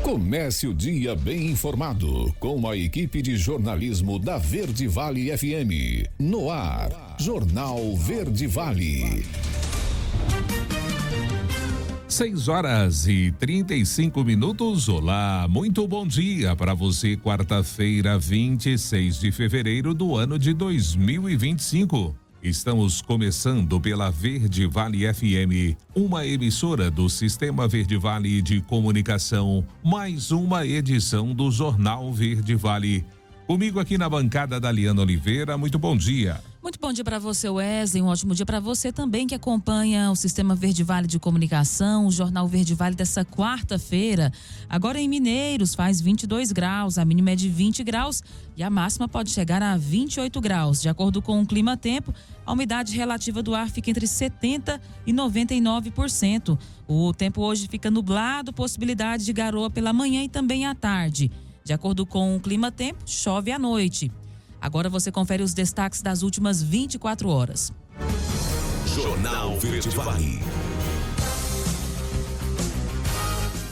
Comece o dia bem informado com a equipe de jornalismo da Verde Vale FM. No ar, Jornal Verde Vale. 6h35. Olá, muito bom dia para você. Quarta-feira, 26 de fevereiro do ano de 2025. Estamos começando pela Verde Vale FM, uma emissora do Sistema Verde Vale de Comunicação, mais uma edição do Jornal Verde Vale. Comigo aqui na bancada, Daliana Oliveira, muito bom dia. Muito bom dia para você, Wesley, um ótimo dia para você também que acompanha o Sistema Verde Vale de Comunicação, o Jornal Verde Vale dessa quarta-feira. Agora em Mineiros faz 22 graus, a mínima é de 20 graus e a máxima pode chegar a 28 graus. De acordo com o clima-tempo, a umidade relativa do ar fica entre 70% e 99%. O tempo hoje fica nublado, possibilidade de garoa pela manhã e também à tarde. De acordo com o clima-tempo, chove à noite. Agora você confere os destaques das últimas 24 horas. Jornal Verde Vale.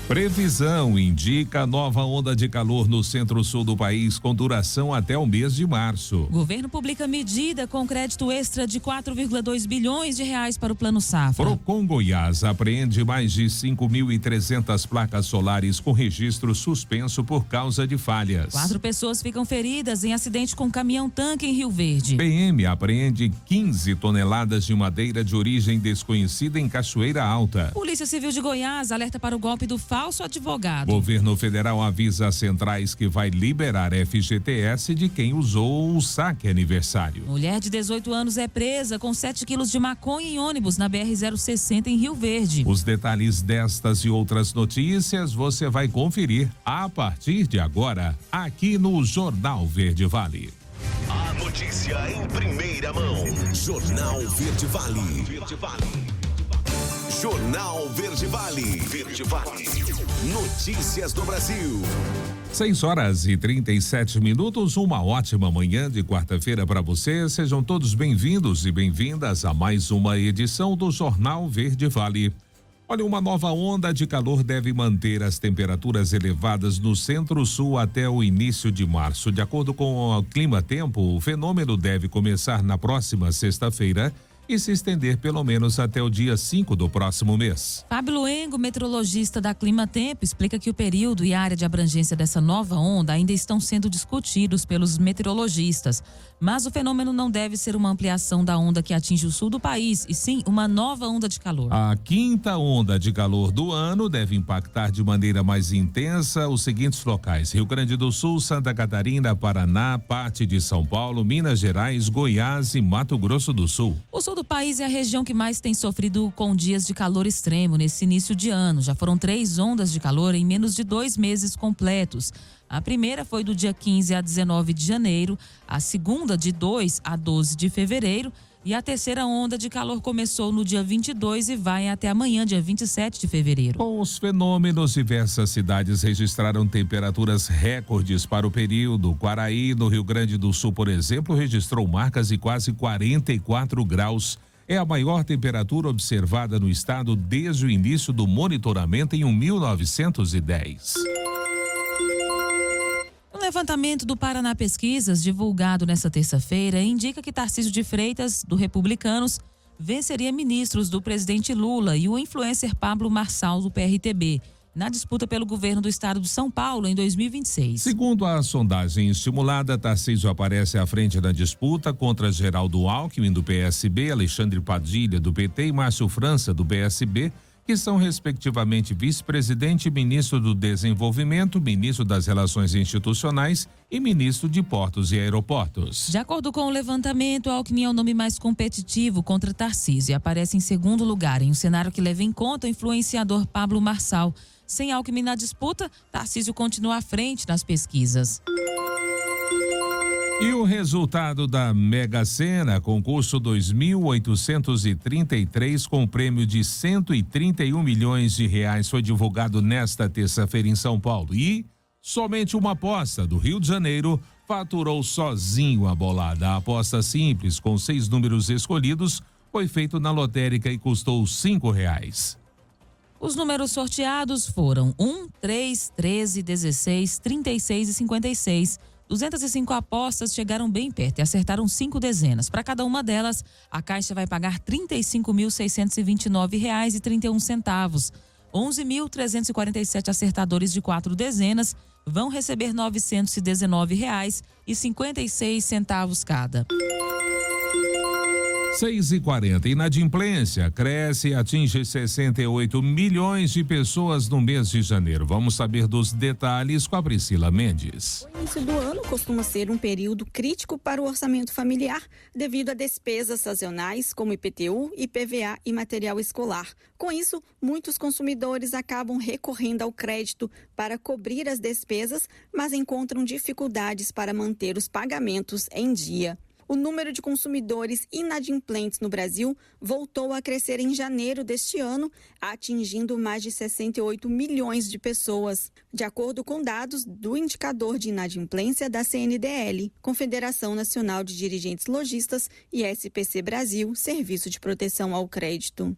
Previsão indica nova onda de calor no centro-sul do país com duração até o mês de março. Governo publica medida com crédito extra de 4,2 bilhões de reais para o Plano Safra. Procon Goiás apreende mais de 5.300 placas solares com registro suspenso por causa de falhas. 4 pessoas ficam feridas em acidente com caminhão-tanque em Rio Verde. PM apreende 15 toneladas de madeira de origem desconhecida em Cachoeira Alta. Polícia Civil de Goiás alerta para o golpe do falso advogado. Governo federal avisa as centrais que vai liberar FGTS de quem usou o saque aniversário. Mulher de 18 anos é presa com 7 quilos de maconha em ônibus na BR-060 em Rio Verde. Os detalhes destas e outras notícias você vai conferir a partir de agora, aqui no Jornal Verde Vale. A notícia em primeira mão. Jornal Verde Vale. Verde Vale. Jornal Verde Vale. Verde Vale. Notícias do Brasil. 6h37. Uma ótima manhã de quarta-feira para você. Sejam todos bem-vindos e bem-vindas a mais uma edição do Jornal Verde Vale. Olha, uma nova onda de calor deve manter as temperaturas elevadas no centro-sul até o início de março. De acordo com o clima-tempo, o fenômeno deve começar na próxima sexta-feira e se estender pelo menos até o dia 5 do próximo mês. Fábio Luengo, meteorologista da Clima Tempo, explica que o período e a área de abrangência dessa nova onda ainda estão sendo discutidos pelos meteorologistas, mas o fenômeno não deve ser uma ampliação da onda que atinge o sul do país, e sim uma nova onda de calor. A quinta onda de calor do ano deve impactar de maneira mais intensa os seguintes locais: Rio Grande do Sul, Santa Catarina, Paraná, parte de São Paulo, Minas Gerais, Goiás e Mato Grosso do Sul. O sul do país é a região que mais tem sofrido com dias de calor extremo nesse início de ano. Já foram 3 ondas de calor em menos de 2 meses completos. A primeira foi do dia 15 a 19 de janeiro, a segunda de 2 a 12 de fevereiro e a terceira onda de calor começou no dia 22 e vai até amanhã, dia 27 de fevereiro. Com os fenômenos, diversas cidades registraram temperaturas recordes para o período. Quaraí, no Rio Grande do Sul, por exemplo, registrou marcas de quase 44 graus. É a maior temperatura observada no estado desde o início do monitoramento em 1910. Um levantamento do Paraná Pesquisas, divulgado nesta terça-feira, indica que Tarcísio de Freitas, do Republicanos, venceria ministros do presidente Lula e o influencer Pablo Marçal, do PRTB, na disputa pelo governo do estado de São Paulo em 2026. Segundo a sondagem estimulada, Tarcísio aparece à frente da disputa contra Geraldo Alckmin, do PSB, Alexandre Padilha, do PT e Márcio França, do PSB, que são respectivamente vice-presidente e ministro do Desenvolvimento, ministro das Relações Institucionais e ministro de Portos e Aeroportos. De acordo com o levantamento, Alckmin é o nome mais competitivo contra Tarcísio e aparece em segundo lugar, em um cenário que leva em conta o influenciador Pablo Marçal. Sem Alckmin na disputa, Tarcísio continua à frente nas pesquisas. E o resultado da Mega Sena, concurso 2.833, com prêmio de 131 milhões de reais, foi divulgado nesta terça-feira em São Paulo. E somente uma aposta do Rio de Janeiro faturou sozinho a bolada. A aposta simples, com 6 números escolhidos, foi feito na lotérica e custou R$5. Os números sorteados foram 1, 3, 13, 16, 36 e 56. 205 apostas chegaram bem perto e acertaram 5 dezenas. Para cada uma delas, a Caixa vai pagar R$ 35.629,31. 11.347 acertadores de 4 dezenas vão receber R$ 919,56 cada. 6h40. Inadimplência cresce e atinge 68 milhões de pessoas no mês de janeiro. Vamos saber dos detalhes com a Priscila Mendes. O início do ano costuma ser um período crítico para o orçamento familiar devido a despesas sazonais como IPTU, IPVA e material escolar. Com isso, muitos consumidores acabam recorrendo ao crédito para cobrir as despesas, mas encontram dificuldades para manter os pagamentos em dia. O número de consumidores inadimplentes no Brasil voltou a crescer em janeiro deste ano, atingindo mais de 68 milhões de pessoas, de acordo com dados do indicador de inadimplência da CNDL, Confederação Nacional de Dirigentes Lojistas, e SPC Brasil, Serviço de Proteção ao Crédito.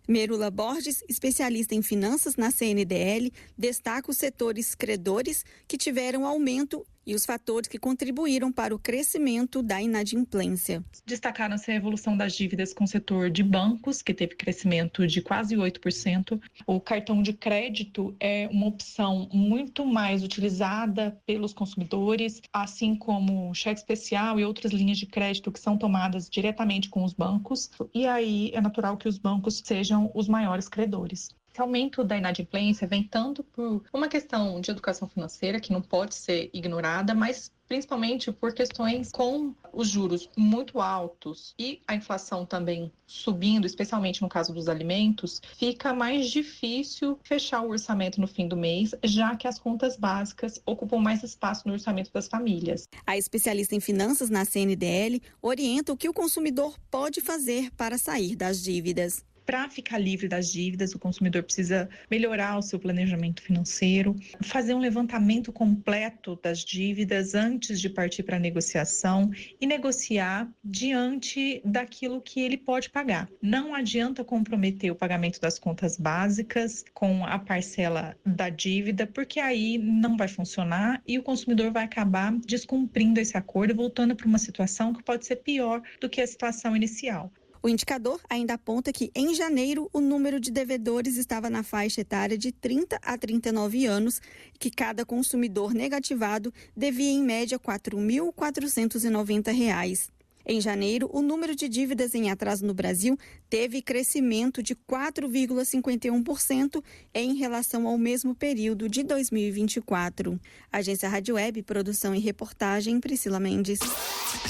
Merula Borges, especialista em finanças na CNDL, destaca os setores credores que tiveram aumento e os fatores que contribuíram para o crescimento da inadimplência. Destacaram-se a evolução das dívidas com o setor de bancos, que teve crescimento de quase 8%. O cartão de crédito é uma opção muito mais utilizada pelos consumidores, assim como o cheque especial e outras linhas de crédito que são tomadas diretamente com os bancos. E aí é natural que os bancos sejam os maiores credores. Esse aumento da inadimplência vem tanto por uma questão de educação financeira, que não pode ser ignorada, mas principalmente por questões com os juros muito altos e a inflação também subindo, especialmente no caso dos alimentos, fica mais difícil fechar o orçamento no fim do mês, já que as contas básicas ocupam mais espaço no orçamento das famílias. A especialista em finanças na CNDL orienta o que o consumidor pode fazer para sair das dívidas. Para ficar livre das dívidas, o consumidor precisa melhorar o seu planejamento financeiro, fazer um levantamento completo das dívidas antes de partir para a negociação e negociar diante daquilo que ele pode pagar. Não adianta comprometer o pagamento das contas básicas com a parcela da dívida, porque aí não vai funcionar e o consumidor vai acabar descumprindo esse acordo e voltando para uma situação que pode ser pior do que a situação inicial. O indicador ainda aponta que, em janeiro, o número de devedores estava na faixa etária de 30 a 39 anos, que cada consumidor negativado devia, em média, R$ 4.490. Em janeiro, o número de dívidas em atraso no Brasil teve crescimento de 4,51% em relação ao mesmo período de 2024. Agência Rádio Web, produção e reportagem, Priscila Mendes.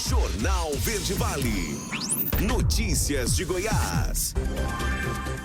Jornal Verde Vale. Notícias de Goiás.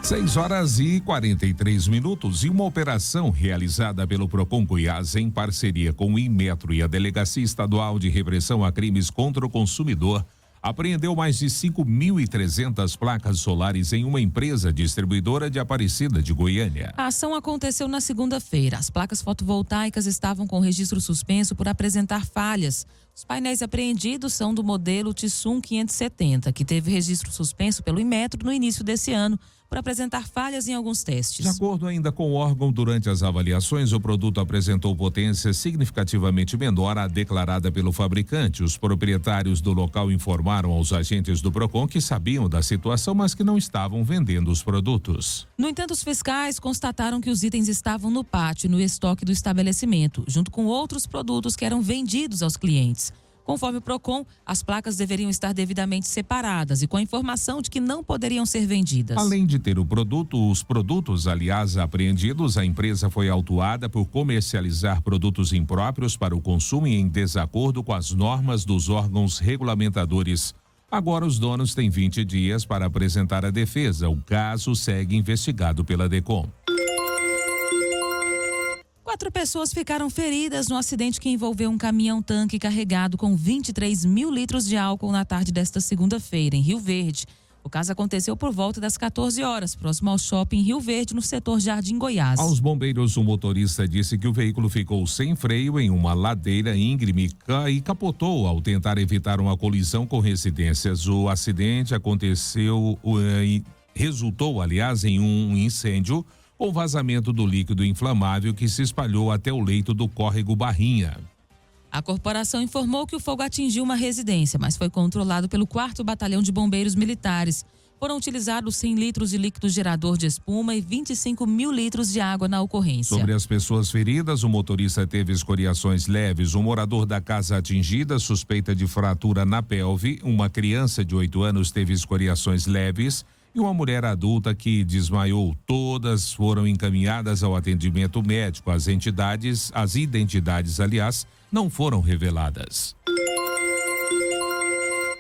6h43 e uma operação realizada pelo Procon Goiás em parceria com o Inmetro e a Delegacia Estadual de Repressão a Crimes contra o Consumidor apreendeu mais de 5.300 placas solares em uma empresa distribuidora de Aparecida de Goiânia. A ação aconteceu na segunda-feira. As placas fotovoltaicas estavam com registro suspenso por apresentar falhas. Os painéis apreendidos são do modelo Tissum 570, que teve registro suspenso pelo Inmetro no início desse ano, por apresentar falhas em alguns testes. De acordo ainda com o órgão, durante as avaliações, o produto apresentou potência significativamente menor à declarada pelo fabricante. Os proprietários do local informaram aos agentes do Procon que sabiam da situação, mas que não estavam vendendo os produtos. No entanto, os fiscais constataram que os itens estavam no pátio e no estoque do estabelecimento, junto com outros produtos que eram vendidos aos clientes. Conforme o Procon, as placas deveriam estar devidamente separadas e com a informação de que não poderiam ser vendidas. Além de ter os produtos, aliás, apreendidos, a empresa foi autuada por comercializar produtos impróprios para o consumo e em desacordo com as normas dos órgãos regulamentadores. Agora os donos têm 20 dias para apresentar a defesa. O caso segue investigado pela DECOM. 4 pessoas ficaram feridas no acidente que envolveu um caminhão-tanque carregado com 23 mil litros de álcool na tarde desta segunda-feira, em Rio Verde. O caso aconteceu por volta das 14 horas, próximo ao shopping Rio Verde, no setor Jardim Goiás. Aos bombeiros, o motorista disse que o veículo ficou sem freio em uma ladeira íngreme e capotou ao tentar evitar uma colisão com residências. O acidente resultou, aliás, em um incêndio, ou vazamento do líquido inflamável que se espalhou até o leito do córrego Barrinha. A corporação informou que o fogo atingiu uma residência, mas foi controlado pelo 4º Batalhão de Bombeiros Militares. Foram utilizados 100 litros de líquido gerador de espuma e 25 mil litros de água na ocorrência. Sobre as pessoas feridas, o motorista teve escoriações leves. O morador da casa atingida suspeita de fratura na pelve. Uma criança de 8 anos teve escoriações leves e uma mulher adulta que desmaiou. Todas foram encaminhadas ao atendimento médico. As identidades, não foram reveladas.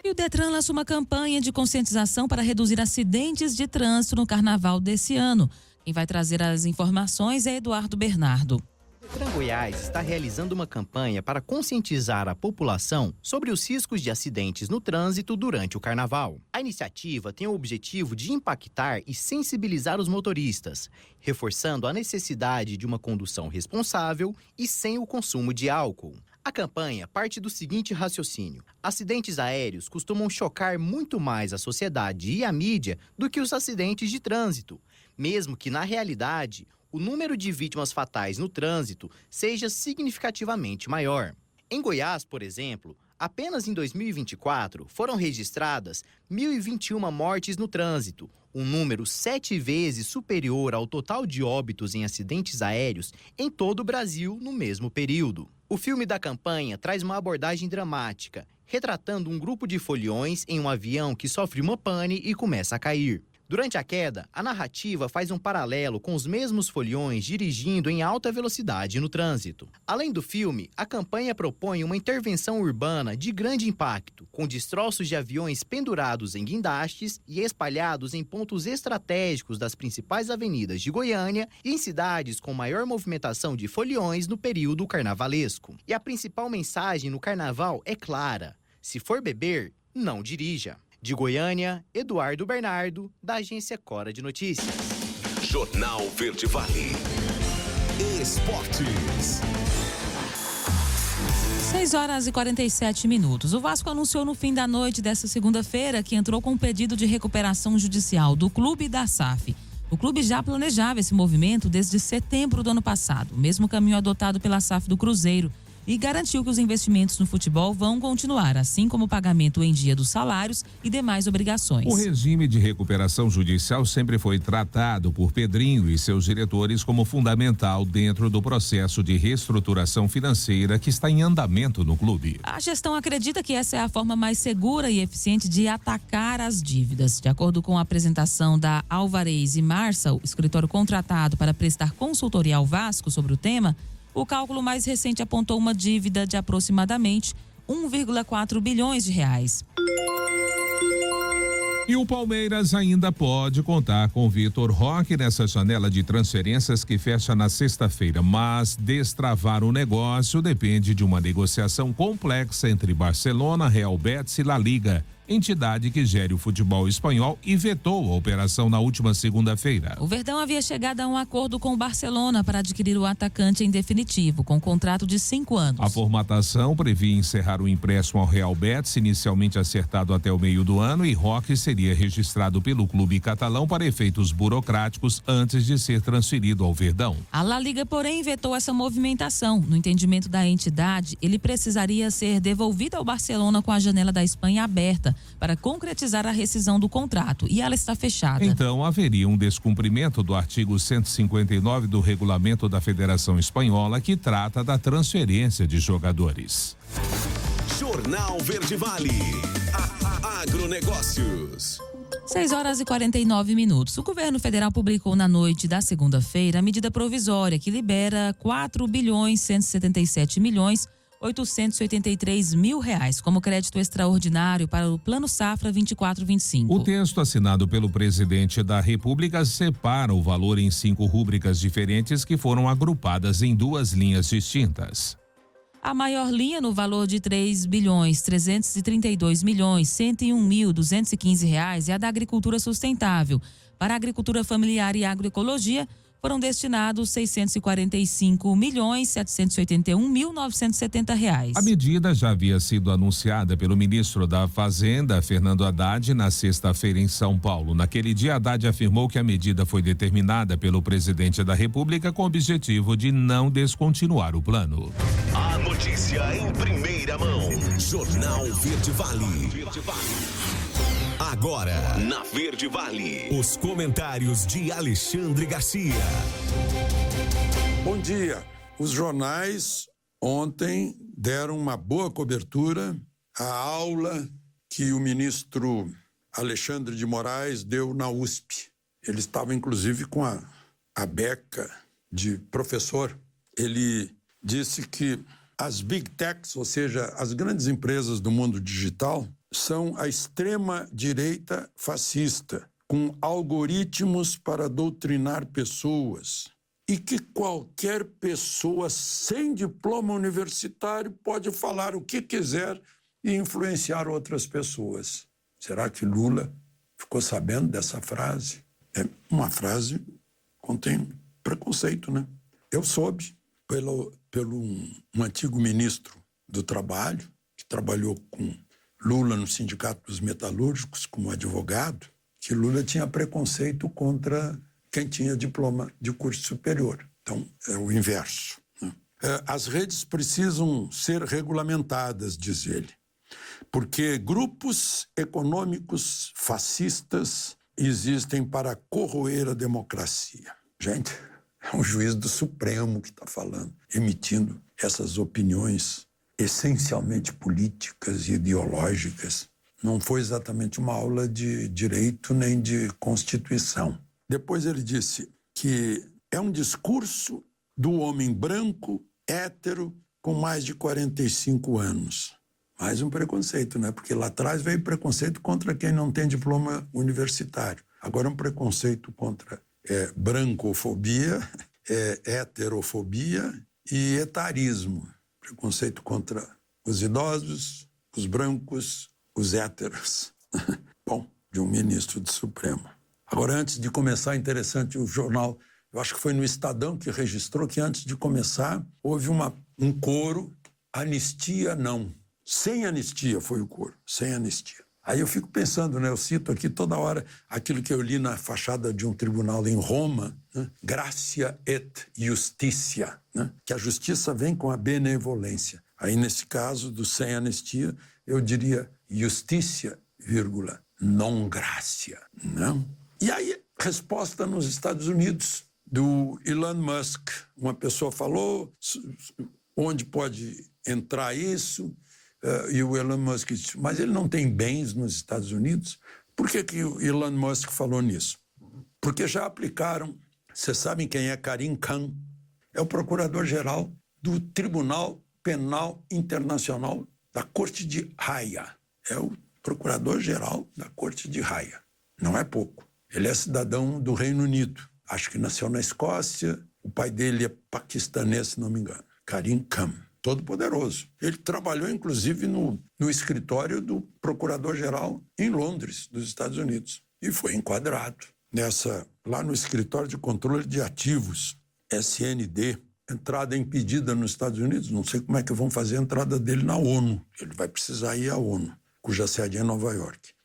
E o Detran lança uma campanha de conscientização para reduzir acidentes de trânsito no carnaval desse ano. Quem vai trazer as informações é Eduardo Bernardo. O Detran Goiás está realizando uma campanha para conscientizar a população sobre os riscos de acidentes no trânsito durante o carnaval. A iniciativa tem o objetivo de impactar e sensibilizar os motoristas, reforçando a necessidade de uma condução responsável e sem o consumo de álcool. A campanha parte do seguinte raciocínio: acidentes aéreos costumam chocar muito mais a sociedade e a mídia do que os acidentes de trânsito, mesmo que, na realidade, o número de vítimas fatais no trânsito seja significativamente maior. Em Goiás, por exemplo, apenas em 2024 foram registradas 1.021 mortes no trânsito, um número 7 vezes superior ao total de óbitos em acidentes aéreos em todo o Brasil no mesmo período. O filme da campanha traz uma abordagem dramática, retratando um grupo de foliões em um avião que sofre uma pane e começa a cair. Durante a queda, a narrativa faz um paralelo com os mesmos foliões dirigindo em alta velocidade no trânsito. Além do filme, a campanha propõe uma intervenção urbana de grande impacto, com destroços de aviões pendurados em guindastes e espalhados em pontos estratégicos das principais avenidas de Goiânia e em cidades com maior movimentação de foliões no período carnavalesco. E a principal mensagem no carnaval é clara: se for beber, não dirija. De Goiânia, Eduardo Bernardo, da agência Cora de Notícias. Jornal Verde Vale. Esportes. 6h47. O Vasco anunciou no fim da noite desta segunda-feira que entrou com um pedido de recuperação judicial do clube e da SAF. O clube já planejava esse movimento desde setembro do ano passado, o mesmo caminho adotado pela SAF do Cruzeiro, e garantiu que os investimentos no futebol vão continuar, assim como o pagamento em dia dos salários e demais obrigações. O regime de recuperação judicial sempre foi tratado por Pedrinho e seus diretores como fundamental dentro do processo de reestruturação financeira que está em andamento no clube. A gestão acredita que essa é a forma mais segura e eficiente de atacar as dívidas. De acordo com a apresentação da Alvarez e Marçal, o escritório contratado para prestar consultoria ao Vasco sobre o tema, o cálculo mais recente apontou uma dívida de aproximadamente 1,4 bilhões de reais. E o Palmeiras ainda pode contar com Vitor Roque nessa janela de transferências que fecha na sexta-feira, mas destravar o negócio depende de uma negociação complexa entre Barcelona, Real Betis e La Liga, entidade que gere o futebol espanhol e vetou a operação na última segunda-feira. O Verdão havia chegado a um acordo com o Barcelona para adquirir o atacante em definitivo, com um contrato de 5 anos. A formatação previa encerrar o empréstimo ao Real Betis, inicialmente acertado até o meio do ano, e Roque seria registrado pelo clube catalão para efeitos burocráticos antes de ser transferido ao Verdão. A La Liga, porém, vetou essa movimentação. No entendimento da entidade, ele precisaria ser devolvido ao Barcelona com a janela da Espanha aberta para concretizar a rescisão do contrato, e ela está fechada. Então haveria um descumprimento do artigo 159 do regulamento da Federação Espanhola, que trata da transferência de jogadores. Jornal Verde Vale. Agronegócios. 6h49. O governo federal publicou na noite da segunda-feira a medida provisória que libera 4.177.883.000 reais como crédito extraordinário para o Plano Safra 24-25. O texto assinado pelo presidente da República separa o valor em 5 rúbricas diferentes que foram agrupadas em 2 linhas distintas. A maior linha, no valor de R$3.332.101.215 reais, é a da agricultura sustentável. Para a agricultura familiar e agroecologia, foram destinados R$ 645.781.970. A medida já havia sido anunciada pelo ministro da Fazenda, Fernando Haddad, na sexta-feira em São Paulo. Naquele dia, Haddad afirmou que a medida foi determinada pelo presidente da República com o objetivo de não descontinuar o plano. A notícia em primeira mão. Jornal Verde Vale. Agora, na Verde Vale, os comentários de Alexandre Garcia. Bom dia. Os jornais ontem deram uma boa cobertura à aula que o ministro Alexandre de Moraes deu na USP. Ele estava, inclusive, com a beca de professor. Ele disse que as big techs, ou seja, as grandes empresas do mundo digital, são a extrema-direita fascista, com algoritmos para doutrinar pessoas, e que qualquer pessoa sem diploma universitário pode falar o que quiser e influenciar outras pessoas. Será que Lula ficou sabendo dessa frase? É uma frase que contém preconceito, né? Eu soube pelo um antigo ministro do Trabalho, que trabalhou com Lula no Sindicato dos Metalúrgicos como advogado, que Lula tinha preconceito contra quem tinha diploma de curso superior. Então, é o inverso, né? As redes precisam ser regulamentadas, diz ele, porque grupos econômicos fascistas existem para corroer a democracia. Gente, é um juiz do Supremo que está falando, emitindo essas opiniões essencialmente políticas e ideológicas. Não foi exatamente uma aula de direito nem de Constituição. Depois ele disse que é um discurso do homem branco, hétero, com mais de 45 anos. Mais um preconceito, né? Porque lá atrás veio preconceito contra quem não tem diploma universitário. Agora um preconceito contra brancofobia, heterofobia e etarismo. Preconceito contra os idosos, os brancos, os héteros. Bom, de um ministro do Supremo. Agora, antes de começar, interessante o jornal, eu acho que foi no Estadão que registrou que antes de começar houve um coro, anistia não. Sem anistia foi o coro, sem anistia. Aí eu fico pensando, né? Eu cito aqui toda hora aquilo que eu li na fachada de um tribunal em Roma, né? Gratia et justitia, né? Que a justiça vem com a benevolência. Aí, nesse caso do sem anistia, eu diria justitia, non gratia, né? E aí, resposta nos Estados Unidos do Elon Musk. Uma pessoa falou onde pode entrar isso, e o Elon Musk disse, mas ele não tem bens nos Estados Unidos? Por que o Elon Musk falou nisso? Porque já aplicaram, vocês sabem quem é Karim Khan? É o procurador-geral do Tribunal Penal Internacional da Corte de Haia. É o procurador-geral da Corte de Haia. Não é pouco. Ele é cidadão do Reino Unido. Acho que nasceu na Escócia. O pai dele é paquistanês, se não me engano. Karim Khan. Todo poderoso. Ele trabalhou, inclusive, no escritório do procurador-geral em Londres, dos Estados Unidos. E foi enquadrado lá no escritório de controle de ativos, SND, entrada impedida nos Estados Unidos. Não sei como é que vão fazer a entrada dele na ONU. Ele vai precisar ir à ONU, cuja sede é em Nova York.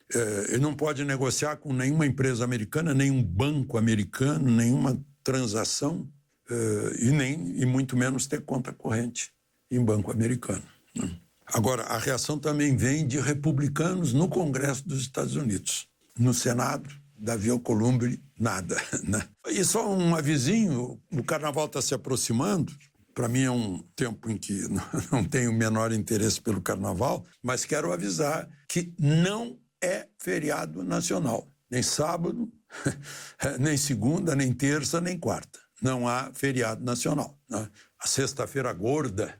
Ele não pode negociar com nenhuma empresa americana, nenhum banco americano, nenhuma transação, e muito menos ter conta corrente em banco americano, né? Agora, a reação também vem de republicanos no Congresso dos Estados Unidos. No Senado, Davi Alcolumbre, nada, né? E só um avisinho, o Carnaval está se aproximando. Para mim é um tempo em que não tenho o menor interesse pelo Carnaval, mas quero avisar que não é feriado nacional. Nem sábado, nem segunda, nem terça, nem quarta. Não há feriado nacional, né? A sexta-feira gorda,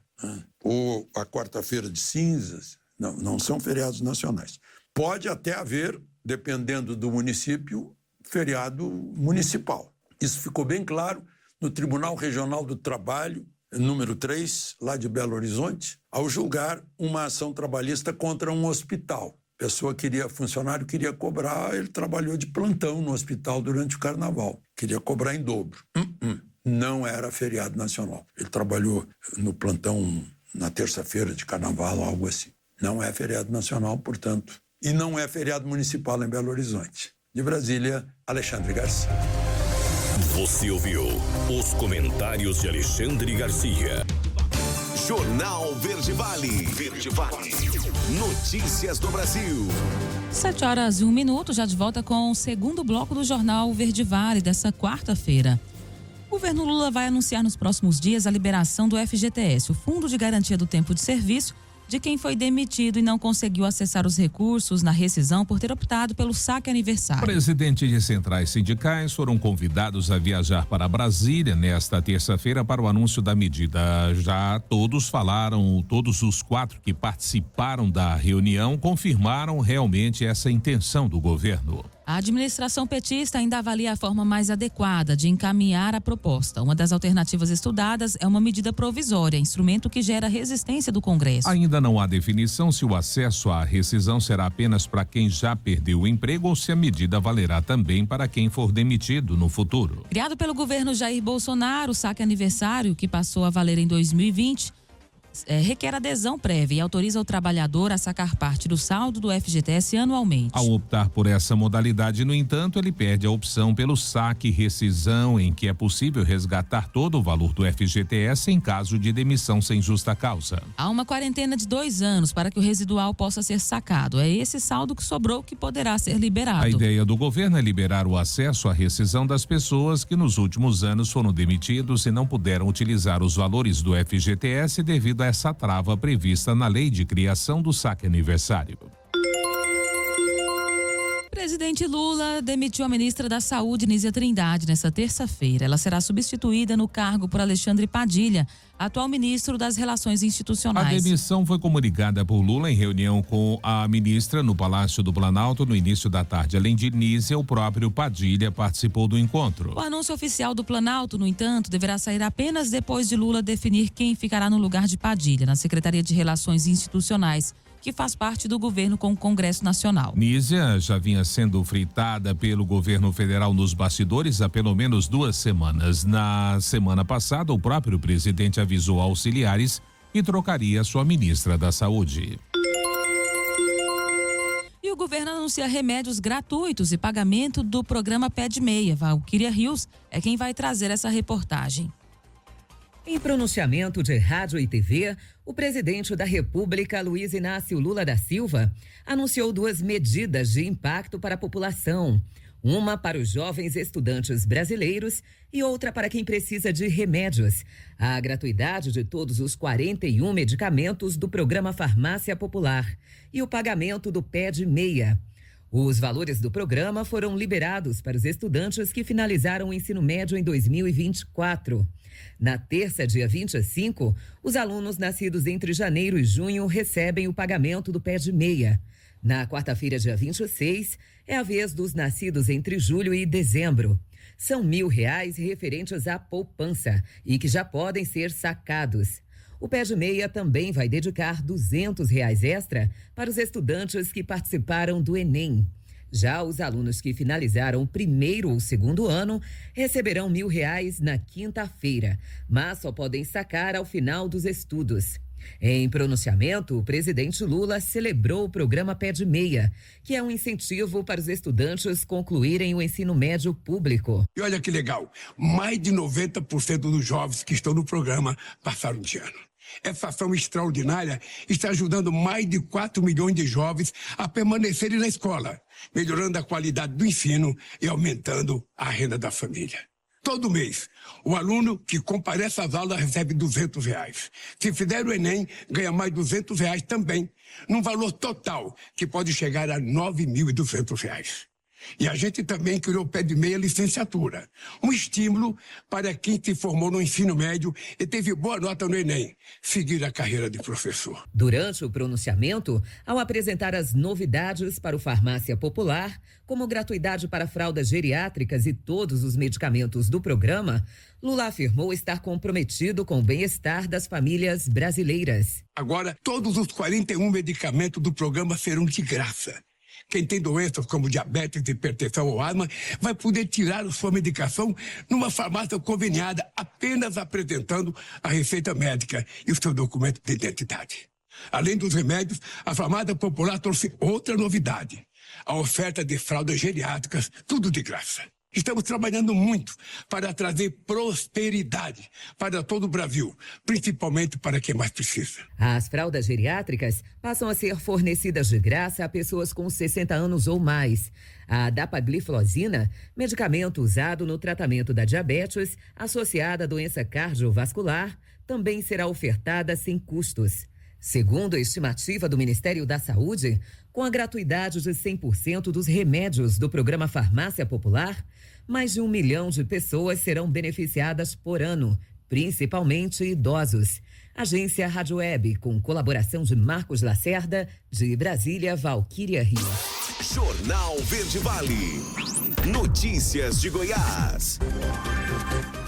ou a quarta-feira de cinzas, não são feriados nacionais. Pode até haver, dependendo do município, feriado municipal. Isso ficou bem claro no Tribunal Regional do Trabalho, número 3, lá de Belo Horizonte, ao julgar uma ação trabalhista contra um hospital. Funcionário queria cobrar, ele trabalhou de plantão no hospital durante o carnaval. Queria cobrar em dobro. Não era feriado nacional. Ele trabalhou no plantão na terça-feira de carnaval, algo assim. Não é feriado nacional, portanto. E não é feriado municipal em Belo Horizonte. De Brasília, Alexandre Garcia. Você ouviu os comentários de Alexandre Garcia. Jornal Verde Vale. Verde Vale. Notícias do Brasil. 7h01, já de volta com o segundo bloco do Jornal Verde Vale dessa quarta-feira. O governo Lula vai anunciar nos próximos dias a liberação do FGTS, o Fundo de Garantia do Tempo de Serviço, de quem foi demitido e não conseguiu acessar os recursos na rescisão por ter optado pelo saque aniversário. Presidentes de centrais sindicais foram convidados a viajar para Brasília nesta terça-feira para o anúncio da medida. Já todos os 4 que participaram da reunião confirmaram realmente essa intenção do governo. A administração petista ainda avalia a forma mais adequada de encaminhar a proposta. Uma das alternativas estudadas é uma medida provisória, instrumento que gera resistência do Congresso. Ainda não há definição se o acesso à rescisão será apenas para quem já perdeu o emprego ou se a medida valerá também para quem for demitido no futuro. Criado pelo governo Jair Bolsonaro, o saque aniversário, que passou a valer em 2020, requer adesão prévia e autoriza o trabalhador a sacar parte do saldo do FGTS anualmente. Ao optar por essa modalidade, no entanto, ele perde a opção pelo saque rescisão, em que é possível resgatar todo o valor do FGTS em caso de demissão sem justa causa. Há uma quarentena de 2 anos para que o residual possa ser sacado. É esse saldo que sobrou que poderá ser liberado. A ideia do governo é liberar o acesso à rescisão das pessoas que nos últimos anos foram demitidos e não puderam utilizar os valores do FGTS devido a essa trava prevista na lei de criação do saque aniversário. Presidente Lula demitiu a ministra da Saúde, Nízia Trindade, nesta terça-feira. Ela será substituída no cargo por Alexandre Padilha, atual ministro das Relações Institucionais. A demissão foi comunicada por Lula em reunião com a ministra no Palácio do Planalto no início da tarde. Além de Nízia, o próprio Padilha participou do encontro. O anúncio oficial do Planalto, no entanto, deverá sair apenas depois de Lula definir quem ficará no lugar de Padilha, na Secretaria de Relações Institucionais, que faz parte do governo com o Congresso Nacional. Nízia já vinha sendo fritada pelo governo federal nos bastidores há pelo menos 2 semanas. Na semana passada, o próprio presidente avisou auxiliares que trocaria sua ministra da Saúde. E o governo anuncia remédios gratuitos e pagamento do programa Pé de Meia. Valquíria Rios é quem vai trazer essa reportagem. Em pronunciamento de rádio e TV, o presidente da República, Luiz Inácio Lula da Silva, anunciou 2 medidas de impacto para a população. Uma para os jovens estudantes brasileiros e outra para quem precisa de remédios. A gratuidade de todos os 41 medicamentos do programa Farmácia Popular e o pagamento do Pé de Meia. Os valores do programa foram liberados para os estudantes que finalizaram o ensino médio em 2024. Na terça, dia 25, os alunos nascidos entre janeiro e junho recebem o pagamento do Pé de Meia. Na quarta-feira, dia 26, é a vez dos nascidos entre julho e dezembro. São R$1.000 referentes à poupança e que já podem ser sacados. O Pé de Meia também vai dedicar R$200 extra para os estudantes que participaram do Enem. Já os alunos que finalizaram o 1º ou 2º ano receberão R$1.000 na quinta-feira, mas só podem sacar ao final dos estudos. Em pronunciamento, o presidente Lula celebrou o programa Pé de Meia, que é um incentivo para os estudantes concluírem o ensino médio público. E olha que legal, mais de 90% dos jovens que estão no programa passaram de ano. Essa ação extraordinária está ajudando mais de 4 milhões de jovens a permanecerem na escola, melhorando a qualidade do ensino e aumentando a renda da família. Todo mês, o aluno que comparece às aulas recebe R$200. Se fizer o Enem, ganha mais R$200 também, num valor total que pode chegar a R$9.200. E a gente também criou o pé de meia licenciatura, um estímulo para quem se formou no ensino médio e teve boa nota no Enem, seguir a carreira de professor. Durante o pronunciamento, ao apresentar as novidades para o Farmácia Popular, como gratuidade para fraldas geriátricas e todos os medicamentos do programa, Lula afirmou estar comprometido com o bem-estar das famílias brasileiras. Agora, todos os 41 medicamentos do programa serão de graça. Quem tem doenças como diabetes, hipertensão ou asma vai poder tirar a sua medicação numa farmácia conveniada, apenas apresentando a receita médica e o seu documento de identidade. Além dos remédios, a Farmácia Popular trouxe outra novidade: a oferta de fraldas geriátricas, tudo de graça. Estamos trabalhando muito para trazer prosperidade para todo o Brasil, principalmente para quem mais precisa. As fraldas geriátricas passam a ser fornecidas de graça a pessoas com 60 anos ou mais. A dapagliflozina, medicamento usado no tratamento da diabetes associada à doença cardiovascular, também será ofertada sem custos. Segundo a estimativa do Ministério da Saúde, com a gratuidade de 100% dos remédios do programa Farmácia Popular, mais de 1 milhão de pessoas serão beneficiadas por ano, principalmente idosos. Agência Rádio Web, com colaboração de Marcos Lacerda, de Brasília, Valquíria Rio. Jornal Verde Vale. Notícias de Goiás.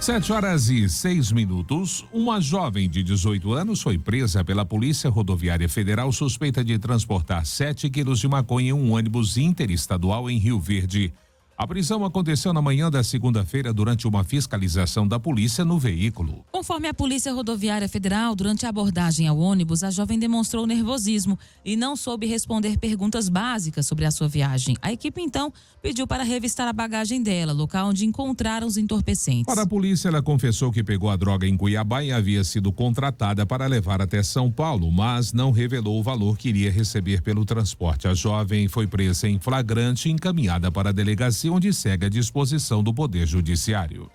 7h06. Uma jovem de 18 anos foi presa pela Polícia Rodoviária Federal suspeita de transportar 7 quilos de maconha em um ônibus interestadual em Rio Verde. A prisão aconteceu na manhã da segunda-feira durante uma fiscalização da polícia no veículo. Conforme a Polícia Rodoviária Federal, durante a abordagem ao ônibus, a jovem demonstrou nervosismo e não soube responder perguntas básicas sobre a sua viagem. A equipe, então, pediu para revistar a bagagem dela, local onde encontraram os entorpecentes. Para a polícia, ela confessou que pegou a droga em Cuiabá e havia sido contratada para levar até São Paulo, mas não revelou o valor que iria receber pelo transporte. A jovem foi presa em flagrante e encaminhada para a delegacia, onde segue à disposição do Poder Judiciário.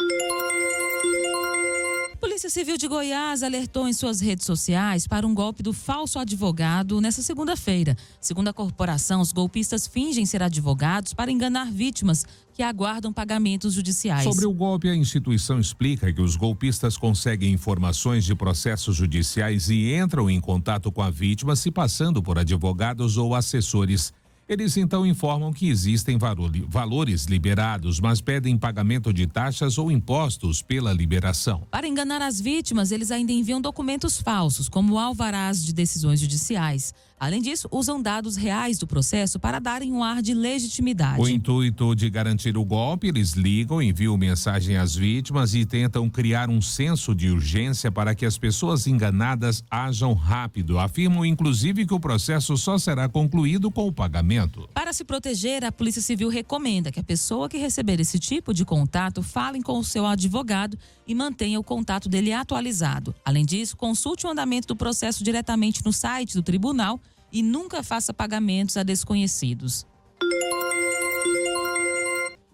A Polícia Civil de Goiás alertou em suas redes sociais para um golpe do falso advogado nesta segunda-feira. Segundo a corporação, os golpistas fingem ser advogados para enganar vítimas que aguardam pagamentos judiciais. Sobre o golpe, a instituição explica que os golpistas conseguem informações de processos judiciais e entram em contato com a vítima se passando por advogados ou assessores. Eles então informam que existem valores liberados, mas pedem pagamento de taxas ou impostos pela liberação. Para enganar as vítimas, eles ainda enviam documentos falsos, como alvarás de decisões judiciais. Além disso, usam dados reais do processo para darem um ar de legitimidade. O intuito de garantir o golpe, eles ligam, enviam mensagem às vítimas e tentam criar um senso de urgência para que as pessoas enganadas ajam rápido. Afirmam, inclusive, que o processo só será concluído com o pagamento. Para se proteger, a Polícia Civil recomenda que a pessoa que receber esse tipo de contato fale com o seu advogado e mantenha o contato dele atualizado. Além disso, consulte o andamento do processo diretamente no site do tribunal e nunca faça pagamentos a desconhecidos.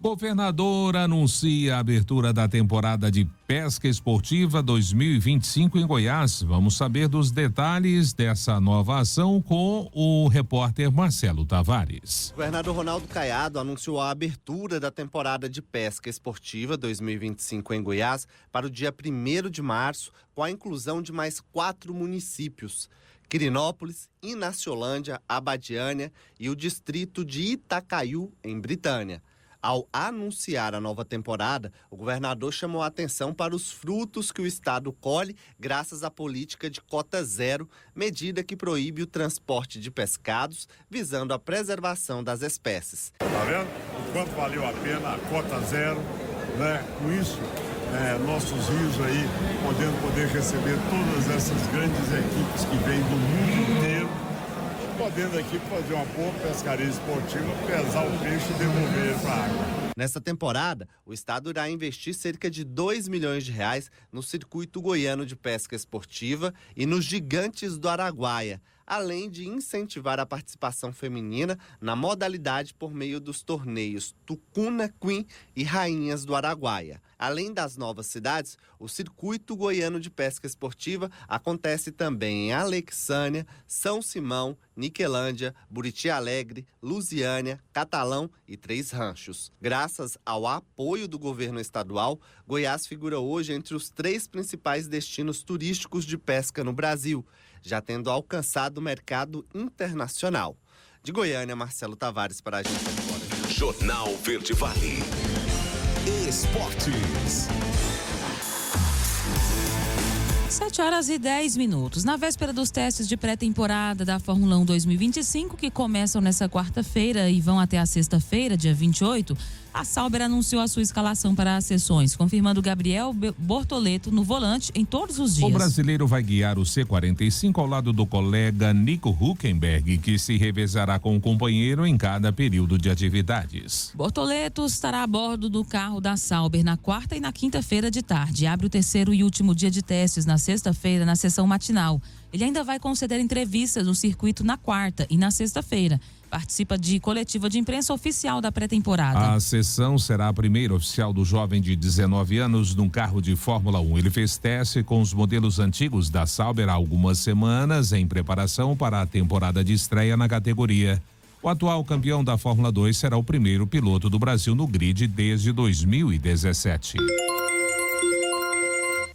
Governador anuncia a abertura da temporada de pesca esportiva 2025 em Goiás. Vamos saber dos detalhes dessa nova ação com o repórter Marcelo Tavares. O governador Ronaldo Caiado anunciou a abertura da temporada de pesca esportiva 2025 em Goiás para o dia 1º de março, com a inclusão de mais 4 municípios: Quirinópolis, Inaciolândia, Abadiânia e o distrito de Itacaiú, em Britânia. Ao anunciar a nova temporada, o governador chamou a atenção para os frutos que o estado colhe graças à política de cota zero, medida que proíbe o transporte de pescados, visando a preservação das espécies. Tá vendo? O quanto valeu a pena a cota zero, né? Com isso, nossos rios aí poder receber todas essas grandes equipes que vêm do mundo inteiro, podendo aqui fazer uma boa pescaria esportiva, pesar o peixe e devolver ele para a água. Nesta temporada, o estado irá investir cerca de R$2 milhões no circuito goiano de pesca esportiva e nos Gigantes do Araguaia. além de incentivar a participação feminina na modalidade por meio dos torneios Tucuna Queen e Rainhas do Araguaia. Além das novas cidades, o Circuito Goiano de Pesca Esportiva acontece também em Alexânia, São Simão, Niquelândia, Buriti Alegre, Lusiânia, Catalão e Três Ranchos. Graças ao apoio do governo estadual, Goiás figura hoje entre os 3 principais destinos turísticos de pesca no Brasil, já tendo alcançado o mercado internacional. De Goiânia, Marcelo Tavares para a Agência Agora. Jornal Verde Vale. Esportes. 7h10. Na véspera dos testes de pré-temporada da Fórmula 1 2025, que começam nessa quarta-feira e vão até a sexta-feira, dia 28, a Sauber anunciou a sua escalação para as sessões, confirmando Gabriel Bortoleto no volante em todos os dias. O brasileiro vai guiar o C45 ao lado do colega Nico Hülkenberg, que se revezará com o companheiro em cada período de atividades. Bortoleto estará a bordo do carro da Sauber na quarta e na quinta-feira de tarde. Abre o terceiro e último dia de testes na sexta-feira, na sessão matinal. Ele ainda vai conceder entrevistas no circuito na quarta e na sexta-feira. Participa de coletiva de imprensa oficial da pré-temporada. A sessão será a primeira oficial do jovem de 19 anos num carro de Fórmula 1. Ele fez teste com os modelos antigos da Sauber há algumas semanas em preparação para a temporada de estreia na categoria. O atual campeão da Fórmula 2 será o primeiro piloto do Brasil no grid desde 2017.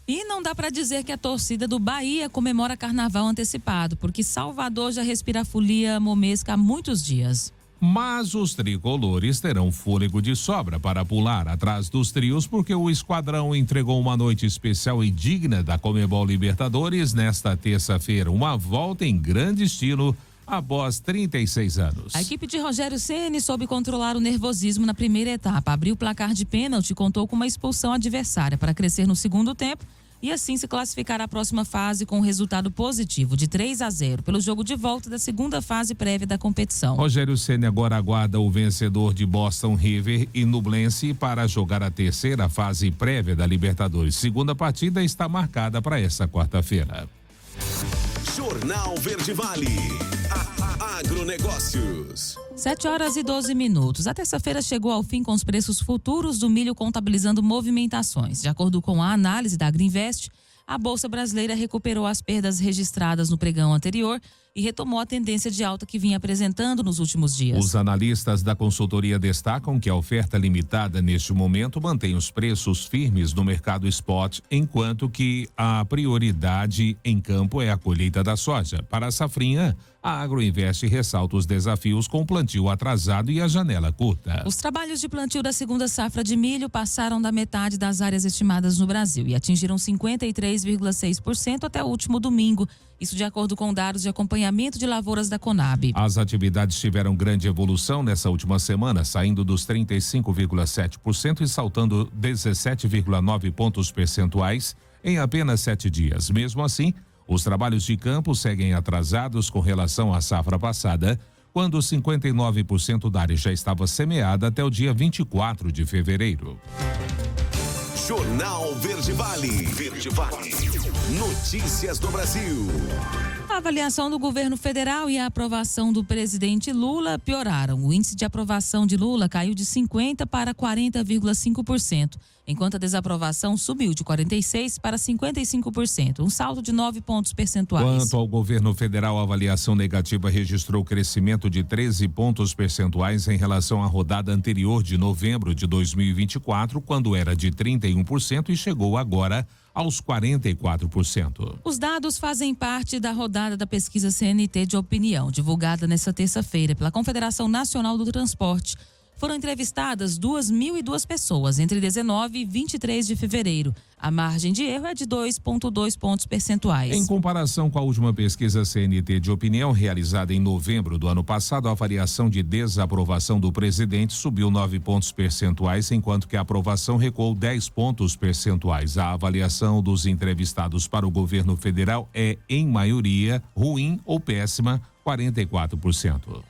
E não dá para dizer que a torcida do Bahia comemora carnaval antecipado, porque Salvador já respira a folia momesca há muitos dias. Mas os tricolores terão fôlego de sobra para pular atrás dos trios, porque o esquadrão entregou uma noite especial e digna da Conmebol Libertadores nesta terça-feira. Uma volta em grande estilo após 36 anos. A equipe de Rogério Ceni soube controlar o nervosismo na primeira etapa. Abriu o placar de pênalti e contou com uma expulsão adversária para crescer no segundo tempo e assim se classificar à próxima fase com um resultado positivo de 3-0 pelo jogo de volta da segunda fase prévia da competição. Rogério Ceni agora aguarda o vencedor de Boston River e Nublense para jogar a terceira fase prévia da Libertadores. Segunda partida está marcada para esta quarta-feira. Jornal Verde Vale. Agronegócios. 7h12. A terça-feira chegou ao fim com os preços futuros do milho contabilizando movimentações. De acordo com a análise da Agrinvest, a Bolsa Brasileira recuperou as perdas registradas no pregão anterior e retomou a tendência de alta que vinha apresentando nos últimos dias. Os analistas da consultoria destacam que a oferta limitada neste momento mantém os preços firmes no mercado spot, enquanto que a prioridade em campo é a colheita da soja. Para a safrinha, a Agroinvest ressalta os desafios com o plantio atrasado e a janela curta. Os trabalhos de plantio da segunda safra de milho passaram da metade das áreas estimadas no Brasil e atingiram 53,6% até o último domingo. Isso de acordo com dados de acompanhamento de lavouras da Conab. As atividades tiveram grande evolução nessa última semana, saindo dos 35,7% e saltando 17,9 pontos percentuais em apenas 7 dias. Mesmo assim, os trabalhos de campo seguem atrasados com relação à safra passada, quando 59% da área já estava semeada até o dia 24 de fevereiro. Jornal Verde Vale. Verde Vale. Notícias do Brasil. A avaliação do governo federal e a aprovação do presidente Lula pioraram. O índice de aprovação de Lula caiu de 50% para 40,5%, enquanto a desaprovação subiu de 46% para 55%, um salto de 9 pontos percentuais. Quanto ao governo federal, a avaliação negativa registrou crescimento de 13 pontos percentuais em relação à rodada anterior de novembro de 2024, quando era de 31% e chegou agora aos 44%. Os dados fazem parte da rodada da pesquisa CNT de opinião, divulgada nesta terça-feira pela Confederação Nacional do Transporte. Foram entrevistadas 2.002 pessoas entre 19 e 23 de fevereiro. A margem de erro é de 2,2 pontos percentuais. Em comparação com a última pesquisa CNT de opinião, realizada em novembro do ano passado, a variação de desaprovação do presidente subiu 9 pontos percentuais, enquanto que a aprovação recuou 10 pontos percentuais. A avaliação dos entrevistados para o governo federal é, em maioria, ruim ou péssima, 44%.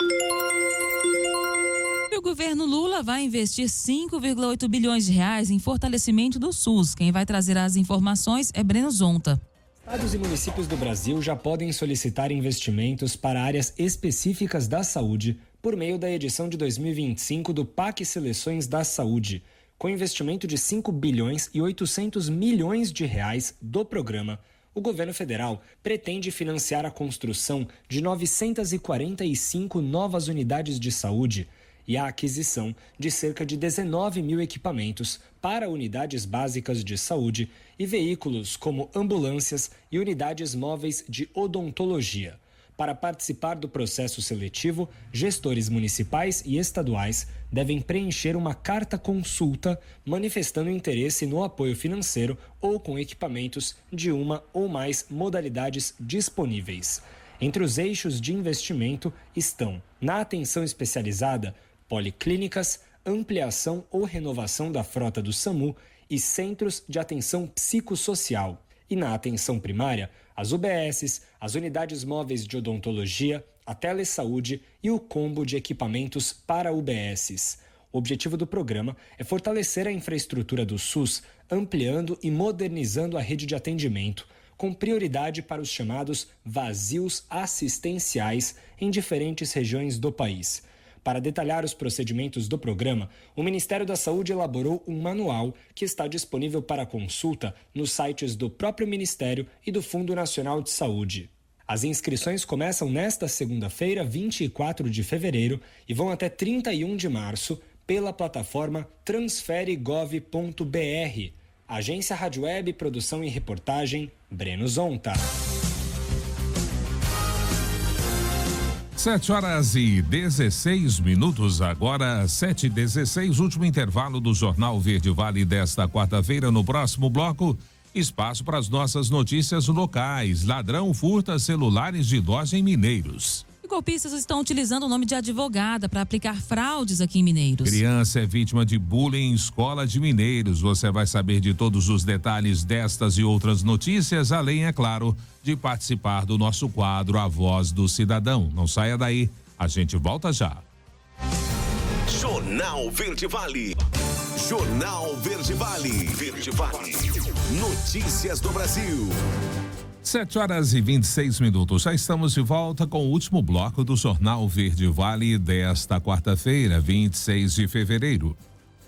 O governo Lula vai investir 5,8 bilhões de reais em fortalecimento do SUS. Quem vai trazer as informações é Breno Zonta. Estados e municípios do Brasil já podem solicitar investimentos para áreas específicas da saúde por meio da edição de 2025 do PAC Seleções da Saúde. Com investimento de 5 bilhões e 800 milhões de reais do programa, o governo federal pretende financiar a construção de 945 novas unidades de saúde e a aquisição de cerca de 19 mil equipamentos para unidades básicas de saúde e veículos como ambulâncias e unidades móveis de odontologia. Para participar do processo seletivo, gestores municipais e estaduais devem preencher uma carta consulta manifestando interesse no apoio financeiro ou com equipamentos de uma ou mais modalidades disponíveis. Entre os eixos de investimento estão, na atenção especializada, policlínicas, ampliação ou renovação da frota do SAMU e centros de atenção psicossocial. E na atenção primária, as UBSs, as unidades móveis de odontologia, a telesaúde e o combo de equipamentos para UBSs. O objetivo do programa é fortalecer a infraestrutura do SUS, ampliando e modernizando a rede de atendimento, com prioridade para os chamados vazios assistenciais em diferentes regiões do país. Para detalhar os procedimentos do programa, o Ministério da Saúde elaborou um manual que está disponível para consulta nos sites do próprio Ministério e do Fundo Nacional de Saúde. As inscrições começam nesta segunda-feira, 24 de fevereiro, e vão até 31 de março pela plataforma transferegov.br. Agência Rádio Web, produção e reportagem, Breno Zonta. 7h16, agora 7h16, último intervalo do Jornal Verde Vale desta quarta-feira. No próximo bloco, espaço para as nossas notícias locais. Ladrão furta celulares de loja em Mineiros. E golpistas estão utilizando o nome de advogada para aplicar fraudes aqui em Mineiros. Criança é vítima de bullying em escola de Mineiros. Você vai saber de todos os detalhes destas e outras notícias, além, é claro, de participar do nosso quadro A Voz do Cidadão. Não saia daí, a gente volta já. Jornal Verde Vale. Jornal Verde Vale. Verde Vale. Notícias do Brasil. 7h26. Já estamos de volta com o último bloco do Jornal Verde Vale desta quarta-feira, 26 de fevereiro.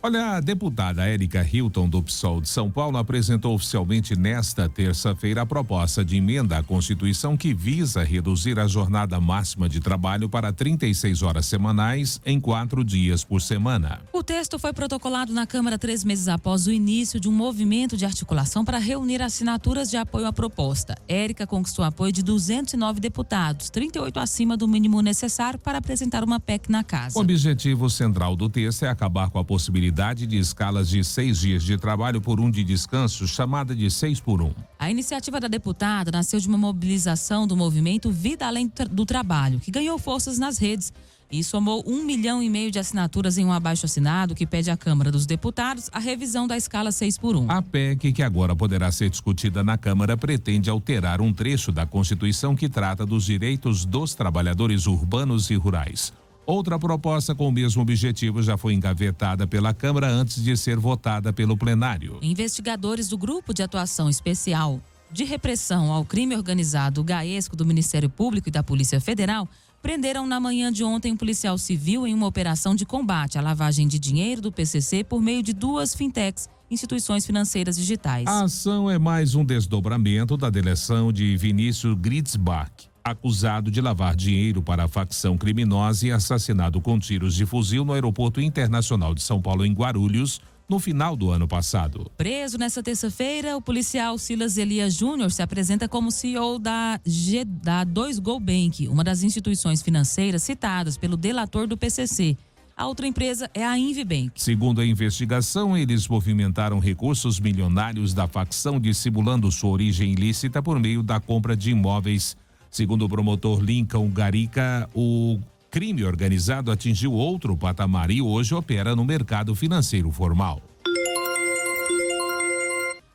Olha, a deputada Érica Hilton, do PSOL de São Paulo, apresentou oficialmente nesta terça-feira a proposta de emenda à Constituição que visa reduzir a jornada máxima de trabalho para 36 horas semanais em 4 dias por semana. O texto foi protocolado na Câmara 3 meses após o início de um movimento de articulação para reunir assinaturas de apoio à proposta. Érica conquistou apoio de 209 deputados, 38 acima do mínimo necessário para apresentar uma PEC na casa. O objetivo central do texto é acabar com a possibilidade de escalas de 6 dias de trabalho por 1 de descanso, chamada de 6 por 1. A iniciativa da deputada nasceu de uma mobilização do movimento Vida Além do Trabalho, que ganhou forças nas redes e somou 1,5 milhão de assinaturas em um abaixo-assinado que pede à Câmara dos Deputados a revisão da escala 6 por 1. A PEC, que agora poderá ser discutida na Câmara, pretende alterar um trecho da Constituição que trata dos direitos dos trabalhadores urbanos e rurais. Outra proposta com o mesmo objetivo já foi engavetada pela Câmara antes de ser votada pelo plenário. Investigadores do Grupo de Atuação Especial de Repressão ao Crime Organizado, GAESCO, do Ministério Público e da Polícia Federal, prenderam na manhã de ontem um policial civil em uma operação de combate à lavagem de dinheiro do PCC por meio de 2 fintechs, instituições financeiras digitais. A ação é mais um desdobramento da delação de Vinícius Gritzbach, acusado de lavar dinheiro para a facção criminosa e assassinado com tiros de fuzil no Aeroporto Internacional de São Paulo, em Guarulhos, no final do ano passado. Preso nesta terça-feira, o policial Silas Elias Júnior se apresenta como CEO da 2Go Bank, uma das instituições financeiras citadas pelo delator do PCC. A outra empresa é a Invibank. Segundo a investigação, eles movimentaram recursos milionários da facção, dissimulando sua origem ilícita por meio da compra de imóveis. Segundo o promotor Lincoln Garica, o crime organizado atingiu outro patamar e hoje opera no mercado financeiro formal.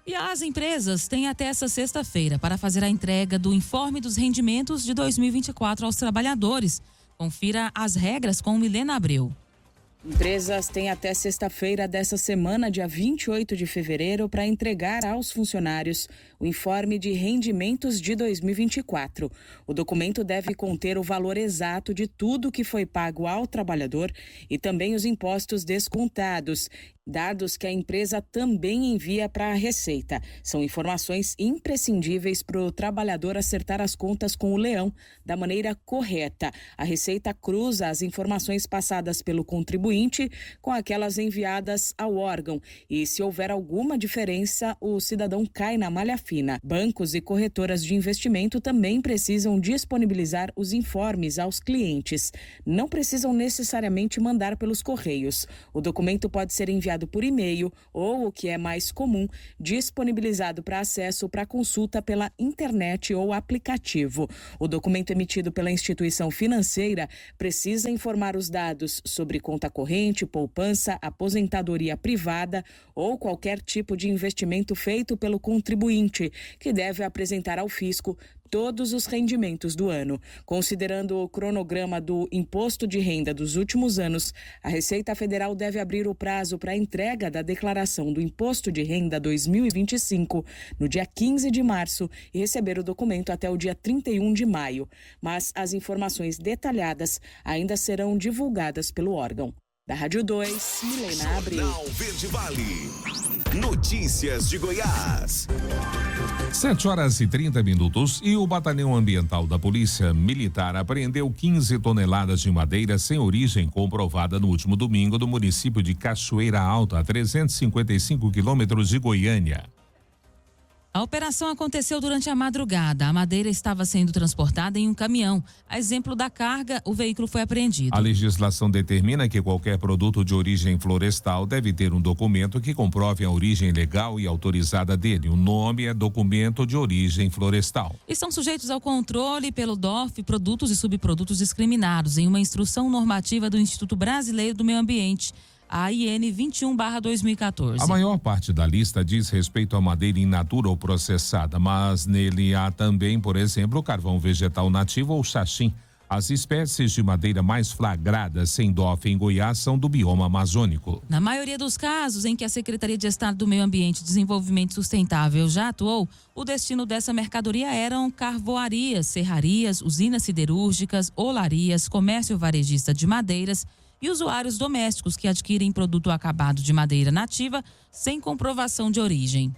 E as empresas têm até essa sexta-feira para fazer a entrega do informe dos rendimentos de 2024 aos trabalhadores. Confira as regras com Milena Abreu. Empresas têm até sexta-feira dessa semana, dia 28 de fevereiro, para entregar aos funcionários o informe de rendimentos de 2024. O documento deve conter o valor exato de tudo que foi pago ao trabalhador e também os impostos descontados, dados que a empresa também envia para a Receita. São informações imprescindíveis para o trabalhador acertar as contas com o leão da maneira correta. A Receita cruza as informações passadas pelo contribuinte com aquelas enviadas ao órgão e, se houver alguma diferença, o cidadão cai na malha fina. Bancos e corretoras de investimento também precisam disponibilizar os informes aos clientes. Não precisam necessariamente mandar pelos correios. O documento pode ser enviado por e-mail ou, o que é mais comum, disponibilizado para acesso para consulta pela internet ou aplicativo. O documento emitido pela instituição financeira precisa informar os dados sobre conta corrente, poupança, aposentadoria privada ou qualquer tipo de investimento feito pelo contribuinte, que deve apresentar ao fisco todos os rendimentos do ano. Considerando o cronograma do imposto de renda dos últimos anos, a Receita Federal deve abrir o prazo para a entrega da declaração do Imposto de Renda 2025 no dia 15 de março e receber o documento até o dia 31 de maio. Mas as informações detalhadas ainda serão divulgadas pelo órgão. Da Rádio 2, Milena Abreu. Jornal Verde Vale. Notícias de Goiás. 7h30 e o Batalhão Ambiental da Polícia Militar apreendeu 15 toneladas de madeira sem origem comprovada no último domingo no município de Cachoeira Alta, a 355 quilômetros de Goiânia. A operação aconteceu durante a madrugada. A madeira estava sendo transportada em um caminhão. A exemplo da carga, o veículo foi apreendido. A legislação determina que qualquer produto de origem florestal deve ter um documento que comprove a origem legal e autorizada dele. O nome é documento de origem florestal. Estão sujeitos ao controle pelo DOF produtos e subprodutos discriminados em uma instrução normativa do Instituto Brasileiro do Meio Ambiente, a IN 21/2014. A maior parte da lista diz respeito à madeira in natura ou processada, mas nele há também, por exemplo, carvão vegetal nativo ou xaxim. As espécies de madeira mais flagradas sem DOF em Goiás são do bioma amazônico. Na maioria dos casos em que a Secretaria de Estado do Meio Ambiente e Desenvolvimento Sustentável já atuou, o destino dessa mercadoria eram carvoarias, serrarias, usinas siderúrgicas, olarias, comércio varejista de madeiras e usuários domésticos que adquirem produto acabado de madeira nativa sem comprovação de origem.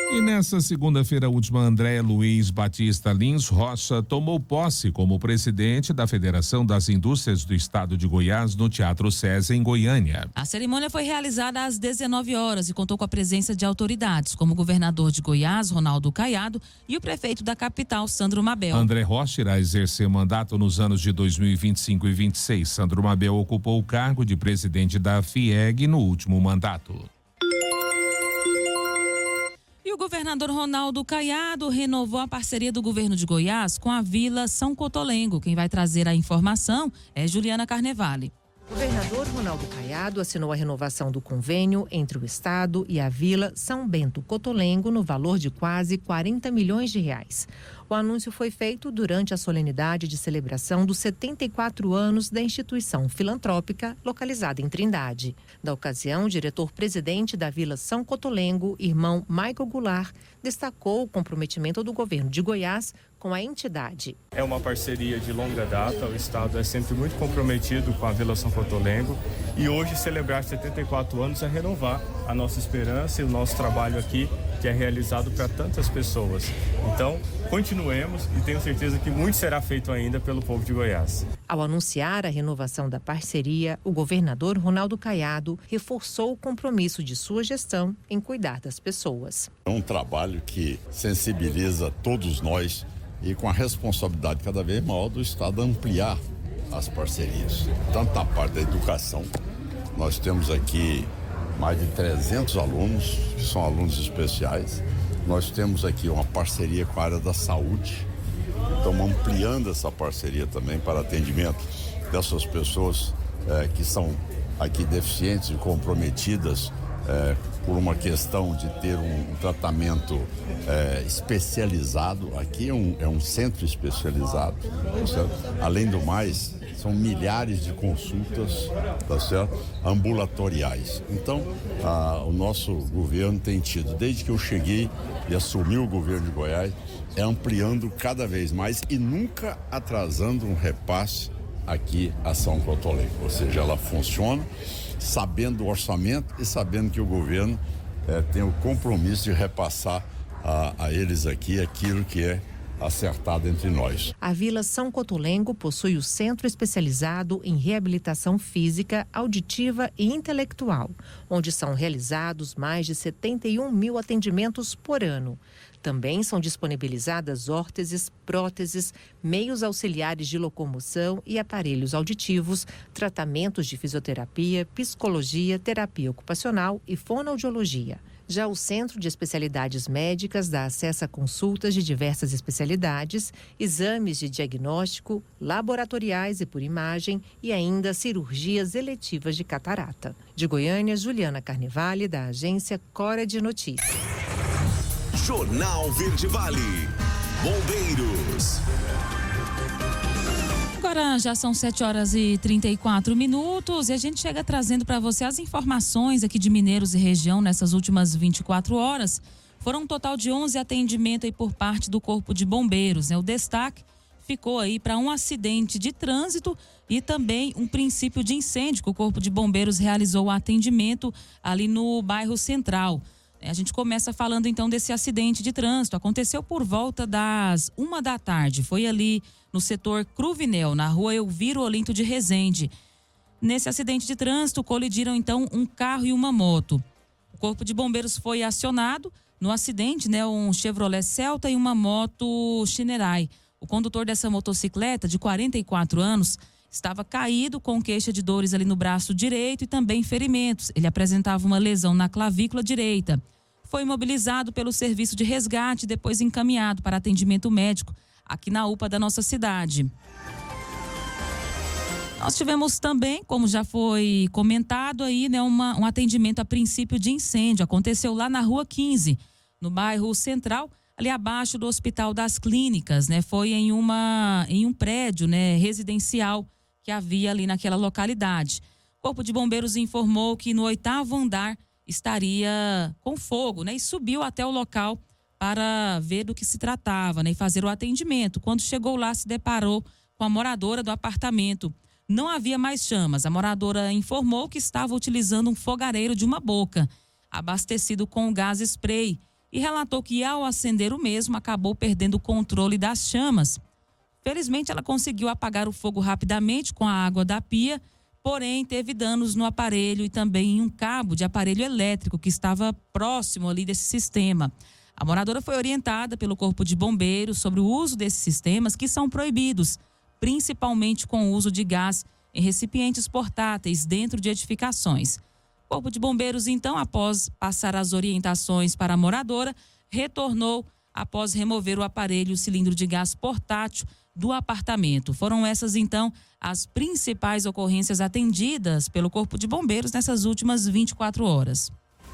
E nessa segunda-feira última, André Luiz Batista Lins Rocha tomou posse como presidente da Federação das Indústrias do Estado de Goiás no Teatro César, em Goiânia. A cerimônia foi realizada às 19 horas e contou com a presença de autoridades, como o governador de Goiás, Ronaldo Caiado, e o prefeito da capital, Sandro Mabel. André Rocha irá exercer mandato nos anos de 2025 e 2026. Sandro Mabel ocupou o cargo de presidente da FIEG no último mandato. E o governador Ronaldo Caiado renovou a parceria do governo de Goiás com a Vila São Cotolengo. Quem vai trazer a informação é Juliana Carnevale. O governador Ronaldo Caiado assinou a renovação do convênio entre o Estado e a Vila São Bento Cotolengo no valor de quase 40 milhões de reais. O anúncio foi feito durante a solenidade de celebração dos 74 anos da instituição filantrópica localizada em Trindade. Da ocasião, o diretor-presidente da Vila São Cotolengo, irmão Michael Goulart, destacou o comprometimento do governo de Goiás com a entidade. É uma parceria de longa data, o Estado é sempre muito comprometido com a Vila São Cotolengo e hoje celebrar 74 anos é renovar a nossa esperança e o nosso trabalho aqui, que é realizado para tantas pessoas. Então, continuemos e tenho certeza que muito será feito ainda pelo povo de Goiás. Ao anunciar a renovação da parceria, o governador Ronaldo Caiado reforçou o compromisso de sua gestão em cuidar das pessoas. É um trabalho que sensibiliza todos nós e com a responsabilidade cada vez maior do Estado ampliar as parcerias. Tanto na parte da educação, nós temos aqui mais de 300 alunos, que são alunos especiais. Nós temos aqui uma parceria com a área da saúde. Estamos ampliando essa parceria também para atendimento dessas pessoas que são aqui deficientes e comprometidas por uma questão de ter um tratamento especializado. Aqui é um centro especializado, certo? Além do mais, são milhares de consultas, tá certo? Ambulatoriais. Então, o nosso governo tem tido, desde que eu cheguei e assumi o governo de Goiás, é ampliando cada vez mais e nunca atrasando um repasse aqui a São Cotolengo. Ou seja, ela funciona sabendo o orçamento e sabendo que o governo tem o compromisso de repassar a eles aqui aquilo que é acertado entre nós. A Vila São Cotolengo possui o centro especializado em reabilitação física, auditiva e intelectual, onde são realizados mais de 71 mil atendimentos por ano. Também são disponibilizadas órteses, próteses, meios auxiliares de locomoção e aparelhos auditivos, tratamentos de fisioterapia, psicologia, terapia ocupacional e fonoaudiologia. Já o Centro de Especialidades Médicas dá acesso a consultas de diversas especialidades, exames de diagnóstico, laboratoriais e por imagem e ainda cirurgias eletivas de catarata. De Goiânia, Juliana Carnevale, da agência Cora de Notícias. Jornal Verde Vale. Bombeiros. Agora já são 7h34 e a gente chega trazendo para você as informações aqui de Mineiros e região nessas últimas 24 horas. Foram um total de 11 atendimentos aí por parte do Corpo de Bombeiros, né? O destaque ficou aí para um acidente de trânsito e também um princípio de incêndio que o Corpo de Bombeiros realizou o atendimento ali no bairro Central. A gente começa falando então desse acidente de trânsito. Aconteceu por volta das 1 da tarde. Foi ali no setor Cruvinel, na rua Elviro Olinto de Resende. Nesse acidente de trânsito, colidiram então um carro e uma moto. O Corpo de Bombeiros foi acionado. No acidente, né, um Chevrolet Celta e uma moto Shinerai. O condutor dessa motocicleta, de 44 anos, estava caído com queixa de dores ali no braço direito e também ferimentos. Ele apresentava uma lesão na clavícula direita. Foi imobilizado pelo serviço de resgate e depois encaminhado para atendimento médico aqui na UPA da nossa cidade. Nós tivemos também, como já foi comentado aí, né, um atendimento a princípio de incêndio. Aconteceu lá na Rua 15, no bairro Central, ali abaixo do Hospital das Clínicas, né? Foi em um prédio, né, residencial que havia ali naquela localidade. O Corpo de Bombeiros informou que no 8º andar estaria com fogo, né? E subiu até o local para ver do que se tratava, né? E fazer o atendimento. Quando chegou lá, se deparou com a moradora do apartamento. Não havia mais chamas. A moradora informou que estava utilizando um fogareiro de uma boca, abastecido com gás spray, e relatou que ao acender o mesmo, acabou perdendo o controle das chamas. Felizmente, ela conseguiu apagar o fogo rapidamente com a água da pia, porém teve danos no aparelho e também em um cabo de aparelho elétrico que estava próximo ali desse sistema. A moradora foi orientada pelo Corpo de Bombeiros sobre o uso desses sistemas que são proibidos, principalmente com o uso de gás em recipientes portáteis dentro de edificações. O Corpo de Bombeiros, então, após passar as orientações para a moradora, retornou após remover o aparelho, o cilindro de gás portátil do apartamento. Foram essas, então, as principais ocorrências atendidas pelo Corpo de Bombeiros nessas últimas 24 horas.